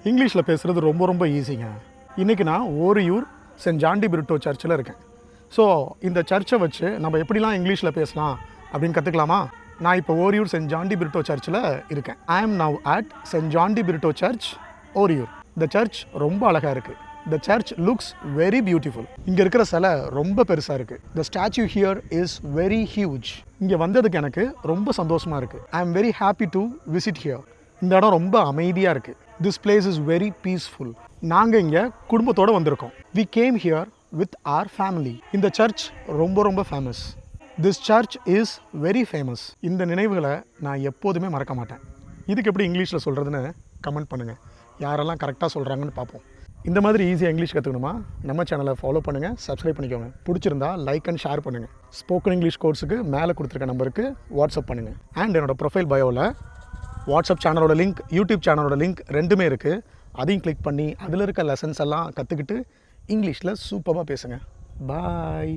இங்கிலீஷில் பேசுகிறது ரொம்ப ஈஸிங்க. இன்றைக்கி நான் Oriyur Saint John de Britto சர்ச்சில் இருக்கேன். ஸோ இந்த சர்ச்சை வச்சு நம்ம எப்படிலாம் இங்கிலீஷில் பேசலாம் அப்படின்னு கற்றுக்கலாமா? நான் இப்போ Oriyur Saint John de Britto சர்ச்சில் இருக்கேன். I am now at Saint John de Britto church, Oriyur. இந்த சர்ச் ரொம்ப அழகாக இருக்குது. The church looks very beautiful. இங்கே இருக்கிற சிலை ரொம்ப பெருசாக இருக்குது. The statue here is very huge. இங்கே வந்ததுக்கு எனக்கு ரொம்ப சந்தோஷமாக இருக்குது. I am very happy to visit here. இந்த இடம் ரொம்ப அமைதியாக இருக்குது. This place is very peaceful. நாங்கள் இங்கே குடும்பத்தோடு வந்திருக்கோம். We came here with our family. இந்த சர்ச் ரொம்ப famous. This church is very famous. இந்த நினைவுகளை நான் எப்போதுமே மறக்க மாட்டேன். இதுக்கு எப்படி இங்கிலீஷில் சொல்கிறதுன்னு கமெண்ட் பண்ணுங்கள். யாரெல்லாம் கரெக்டாக சொல்கிறாங்கன்னு பார்ப்போம். இந்த மாதிரி ஈஸியாக இங்கிலீஷ் கற்றுக்கணுமா? நம்ம சேனலை ஃபாலோ பண்ணுங்கள், சப்ஸ்கிரைப் பண்ணிக்கோங்க. பிடிச்சிருந்தா லைக் அண்ட் ஷேர் பண்ணுங்கள். ஸ்போக்கன் இங்கிலீஷ் கோர்ஸுக்கு மேலே கொடுத்துருக்க நம்பருக்கு வாட்ஸ்அப் பண்ணுங்கள். அண்ட் என்னோடய ப்ரொஃபைல் பயோவில் வாட்ஸ்அப் சேனலோட லிங்க், யூடியூப் சேனலோட லிங்க் ரெண்டுமே இருக்குது. அதையும் கிளிக் பண்ணி அதில் இருக்க லெசன்ஸ் எல்லாம் கற்றுக்கிட்டு இங்கிலீஷில் சூப்பராக பேசுங்க. பாய்.